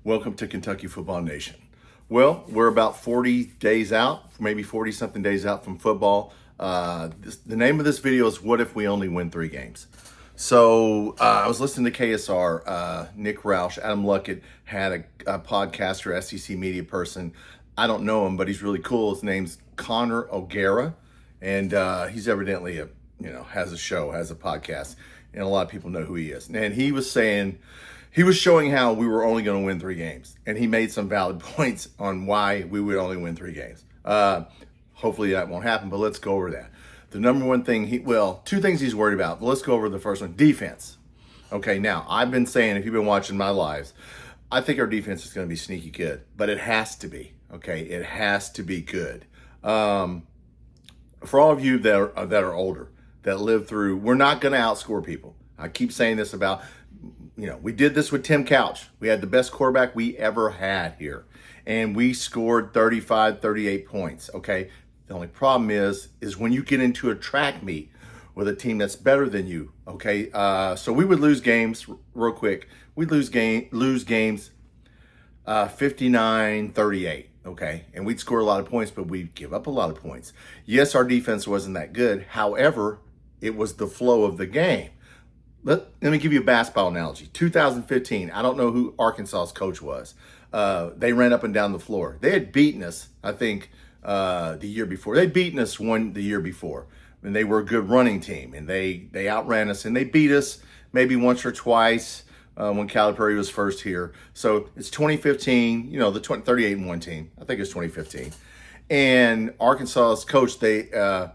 Welcome to Kentucky Football Nation. Well, we're about 40 days out, maybe 40 something days out from football. The name of this video is What If We Only Win 3 Games? So I was listening to KSR, Nick Roush, Adam Luckett had a podcaster, SEC media person. I don't know him, but he's really cool. His name's Conor O'Gara, and he's evidently has a show, has a podcast, and a lot of people know who he is. And he was showing how we were only going to win 3 games, and he made some valid points on why we would only win 3 games. Hopefully that won't happen, but let's go over that. The number one thing, 2 things he's worried about. But let's go over the first one, defense. Okay, now, I've been saying, if you've been watching my lives, I think our defense is going to be sneaky good, but it has to be, okay? It has to be good. For all of you that are older, that live through, we're not going to outscore people. I keep saying this about, we did this with Tim Couch. We had the best quarterback we ever had here, and we scored 35, 38 points, okay? The only problem is when you get into a track meet with a team that's better than you, okay? So we would lose games, real quick. We'd lose games 59-38, okay? And we'd score a lot of points, but we'd give up a lot of points. Yes, our defense wasn't that good. However, it was the flow of the game. Let me give you a basketball analogy. 2015, I don't know who Arkansas's coach was. They ran up and down the floor. They had beaten us, I think, the year before. They'd beaten us the year before. And they were a good running team. And they outran us. And they beat us maybe once or twice when Calipari was first here. So it's 2015, the 38-1 team. I think it's 2015. And Arkansas's coach, of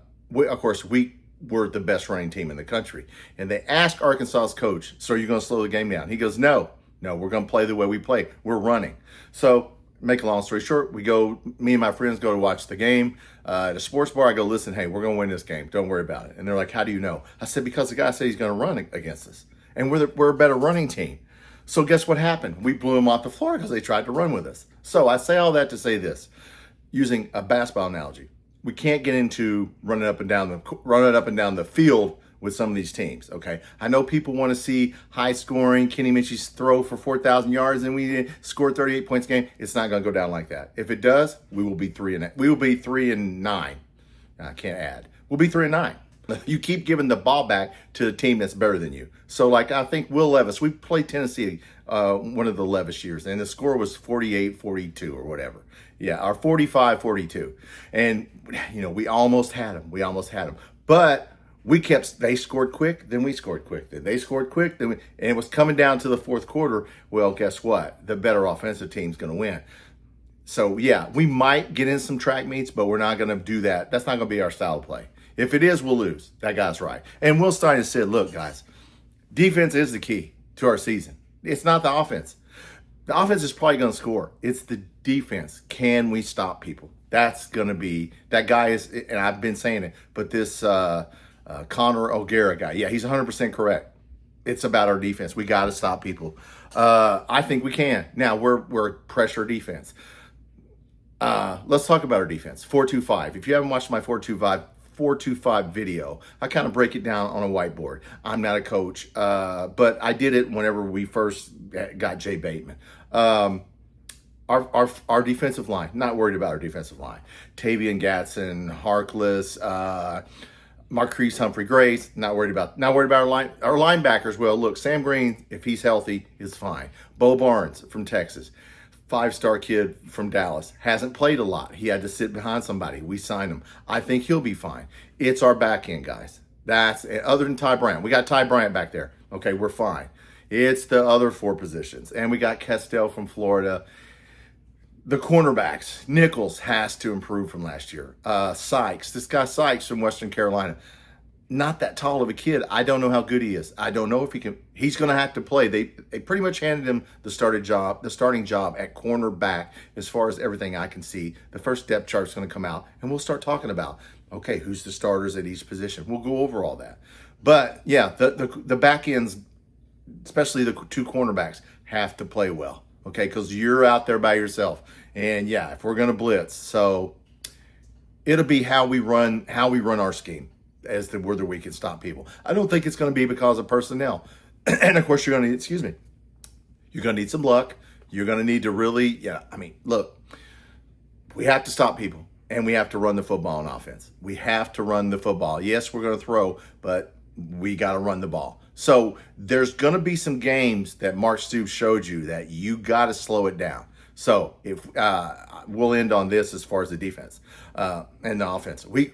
course, we were the best running team in the country. And they asked Arkansas's coach, so are you going to slow the game down? He goes, no, we're going to play the way we play. We're running. So make a long story short, me and my friends go to watch the game. At a sports bar, I go, listen, hey, we're going to win this game. Don't worry about it. And they're like, how do you know? I said, because the guy said he's going to run against us. And we're a better running team. So guess what happened? We blew them off the floor because they tried to run with us. So I say all that to say this, using a basketball analogy. We can't get into running up and down the field with some of these teams, okay? I know people want to see high scoring, Kenny Minchie's throw for 4,000 yards and we scored 38 points a game. It's not going to go down like that. If it does, we will be 3-9. I can't add. We'll be 3-9. You keep giving the ball back to a team that's better than you. So, I think Will Levis, we played Tennessee one of the Levis years, and the score was 48-42 or whatever. Yeah, or 45-42. And, we almost had them. But they scored quick, then we scored quick. Then they scored quick, and it was coming down to the fourth quarter. Well, guess what? The better offensive team's going to win. So, yeah, we might get in some track meets, but we're not going to do that. That's not going to be our style of play. If it is, we'll lose. That guy's right. And Will Stein has said, look, guys, defense is the key to our season. It's not the offense. The offense is probably going to score. It's the defense. Can we stop people? That's going to be, that guy is, and I've been saying it, but this Conor O'Gara guy, yeah, he's 100% correct. It's about our defense. We got to stop people. I think we can. Now, we're pressure defense. Let's talk about our defense. 4-2-5. If you haven't watched my 4-2-5 video, I kind of break it down on a whiteboard. I'm not a coach, but I did it whenever we first got Jay Bateman. Our defensive line, not worried about our defensive line. Tavian Gatson, Harkless, Marquise Humphrey-Grace, not worried about our linebackers. Well, look, Sam Green, if he's healthy, is fine. Bo Barnes from Texas, 5-star kid from Dallas, hasn't played a lot. He had to sit behind somebody. We signed him. I think he'll be fine. It's our back end, guys. That's other than Ty Bryant. We got Ty Bryant back there. Okay, we're fine. It's the other 4 positions. And we got Castell from Florida. The cornerbacks, Nichols has to improve from last year. Sykes, this guy Sykes from Western Carolina, not that tall of a kid. I don't know how good he is. I don't know if he can. He's going to have to play. They pretty much handed him the starting job at cornerback as far as everything I can see. The first depth chart is going to come out, and we'll start talking about, okay, who's the starters at each position. We'll go over all that. But, yeah, the back ends, especially the 2 cornerbacks, have to play well, okay, because you're out there by yourself. And, yeah, if we're going to blitz. So it'll be how we run our scheme as to whether we can stop people. I don't think it's going to be because of personnel. And, of course, you're going to need some luck. You're going to need to really, look, we have to stop people and we have to run the football on offense. We have to run the football. Yes, we're going to throw, but we got to run the ball. So there's going to be some games that Mark Stoops showed you that you got to slow it down. So if we'll end on this as far as the defense and the offense. We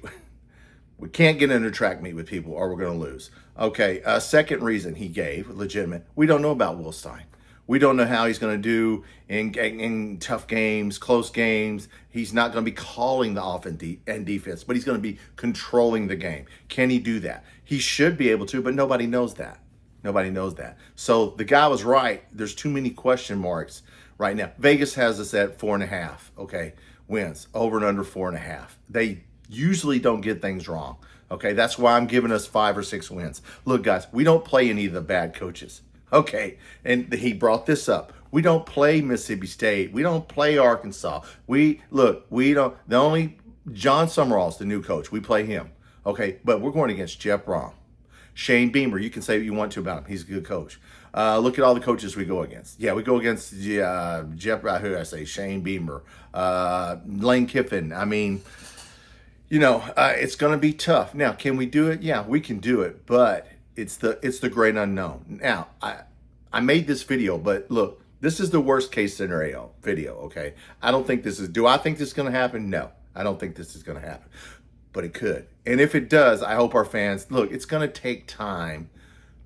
can't get into track meet with people or we're going to lose. Okay, second reason he gave, legitimate, we don't know about Will Stein. We don't know how he's going to do in tough games, close games. He's not going to be calling the offense and defense, but he's going to be controlling the game. Can he do that? He should be able to, but nobody knows that. Nobody knows that. So the guy was right. There's too many question marks right now. Vegas has us at 4.5, okay, wins, over and under 4.5. They usually don't get things wrong, okay? That's why I'm giving us 5 or 6 wins. Look, guys, we don't play any of the bad coaches. Okay, and he brought this up. We don't play Mississippi State. We don't play Arkansas. We don't, the only, John Summerall's the new coach. We play him. Okay, but we're going against Jeff Brom. Shane Beamer, you can say what you want to about him. He's a good coach. Look at all the coaches we go against. Yeah, we go against Jeff, who did I say? Shane Beamer, Lane Kiffin. I mean, it's going to be tough. Now, can we do it? Yeah, we can do it, but it's the great unknown. Now, I made this video, but look, this is the worst case scenario video, okay? I don't think do I think this is going to happen? No, I don't think this is going to happen, but it could. And if it does, I hope our fans, look, it's going to take time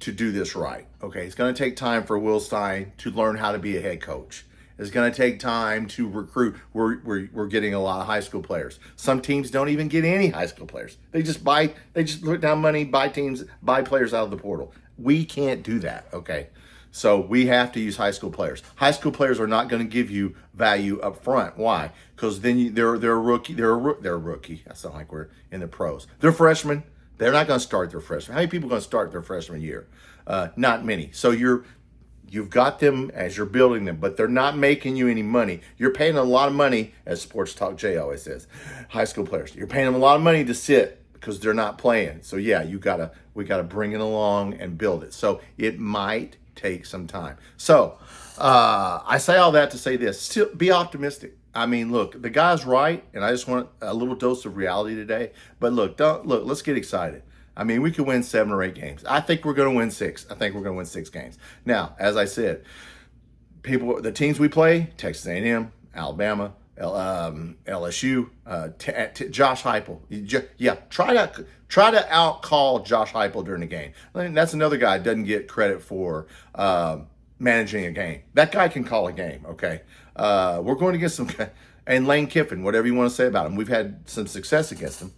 to do this right, okay? It's going to take time for Will Stein to learn how to be a head coach. It's going to take time to recruit. We're getting a lot of high school players. Some teams don't even get any high school players. They just put down money, buy players out of the portal. We can't do that, okay? So we have to use high school players. High school players are not going to give you value up front. Why? Because then they're a rookie. They're a rookie. I sound like we're in the pros. They're freshmen. They're not going to start their freshman. How many people are going to start their freshman year? Not many. So you've got them as you're building them, but they're not making you any money. You're paying a lot of money, as Sports Talk Jay always says, high school players. You're paying them a lot of money to sit because they're not playing. So yeah, we gotta bring it along and build it. So it might take some time. So I say all that to say this: still be optimistic. I mean, look, the guy's right, and I just want a little dose of reality today. But let's get excited. I mean, we could win 7 or 8 games. I think we're going to win 6. I think we're going to win 6 games. Now, as I said, the teams we play, Texas A&M, Alabama, LSU, Josh Heupel. Try to out-call Josh Heupel during the game. I mean, that's another guy that doesn't get credit for managing a game. That guy can call a game, okay? We're going against some, and Lane Kiffin, whatever you want to say about him. We've had some success against him.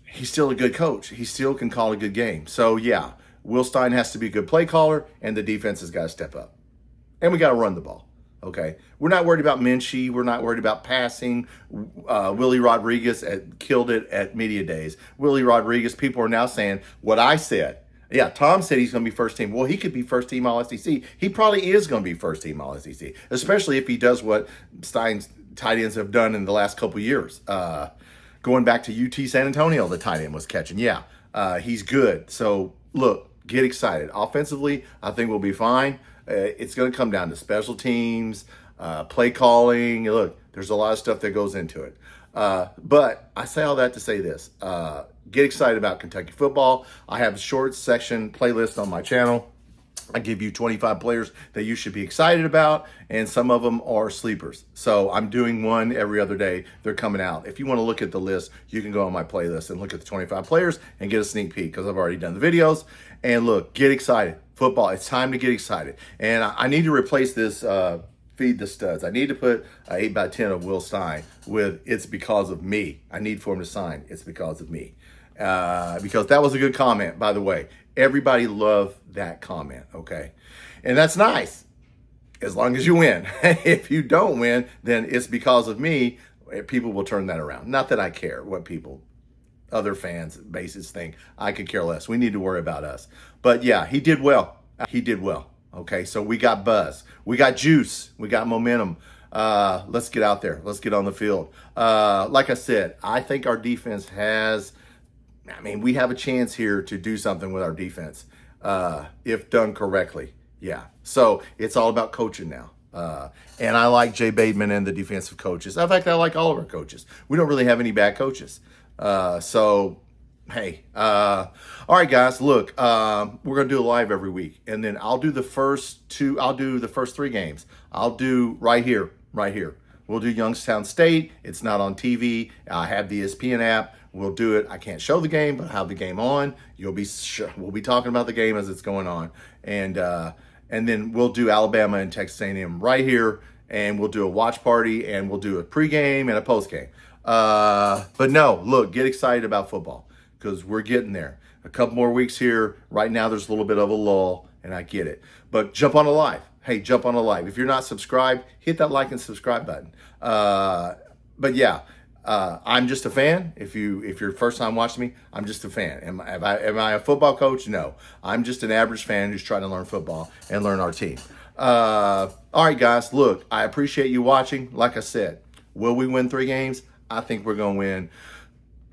He's still a good coach. He still can call a good game. So, yeah, Will Stein has to be a good play caller, and the defense has got to step up. And we got to run the ball, okay? We're not worried about Minchie. We're not worried about passing. Willie Rodriguez killed it at media days. Willie Rodriguez, people are now saying what I said. Yeah, Tom said he's going to be first team. Well, he could be first team All-SEC. He probably is going to be first team All-SEC, especially if he does what Stein's tight ends have done in the last couple years. Going back to UT San Antonio, the tight end was catching. Yeah, he's good. So, look, get excited. Offensively, I think we'll be fine. It's going to come down to special teams, play calling. Look, there's a lot of stuff that goes into it. But I say all that to say this. Get excited about Kentucky football. I have a short section playlist on my channel. I give you 25 players that you should be excited about, and some of them are sleepers. So I'm doing one every other day. They're coming out. If you want to look at the list, you can go on my playlist and look at the 25 players and get a sneak peek because I've already done the videos. And look, get excited. Football, it's time to get excited. And I need to replace this Feed the Studs. I need to put 8x10 of Will Stein with "It's because of me." I need for him to sign "It's because of me." Because that was a good comment, by the way. Everybody loved that comment, okay? And that's nice, as long as you win. If you don't win, then "It's because of me." People will turn that around. Not that I care what other fans, bases think. I could care less. We need to worry about us. But yeah, he did well. He did well. Okay, so we got buzz. We got juice. We got momentum. Let's get out there. Let's get on the field. Like I said, I think our defense we have a chance here to do something with our defense if done correctly. Yeah. So it's all about coaching now. And I like Jay Bateman and the defensive coaches. In fact, I like all of our coaches. We don't really have any bad coaches. So, hey, all right, guys, look, we're going to do a live every week. And then I'll do the first 3 games. I'll do right here. We'll do Youngstown State. It's not on TV. I have the ESPN app. We'll do it. I can't show the game, but I'll have the game on. We'll be talking about the game as it's going on. And then we'll do Alabama and Texas A&M right here. And we'll do a watch party, and we'll do a pregame and a postgame. But no, look, get excited about football because we're getting there. A couple more weeks here. Right now, there's a little bit of a lull, and I get it. But jump on a live. Hey, jump on a live. If you're not subscribed, hit that like and subscribe button. But yeah, I'm just a fan. If you're first time watching me, I'm just a fan. Am I a football coach? No. I'm just an average fan who's trying to learn football and learn our team. All right, guys, look, I appreciate you watching. Like I said, will we win 3 games? I think we're going to win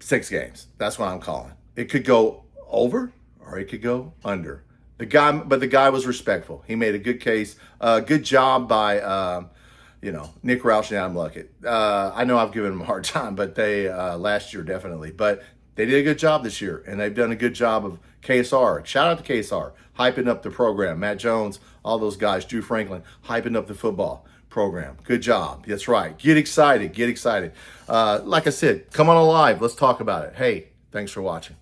6 games. That's what I'm calling. It could go over or it could go under. The guy was respectful. He made a good case. Good job by, Nick Roush and Adam Luckett. I know I've given them a hard time, but they, last year definitely, but they did a good job this year, and they've done a good job of KSR. Shout out to KSR, hyping up the program. Matt Jones, all those guys, Drew Franklin, hyping up the football program. Good job. That's right. Get excited. Like I said, come on alive. Let's talk about it. Hey, thanks for watching.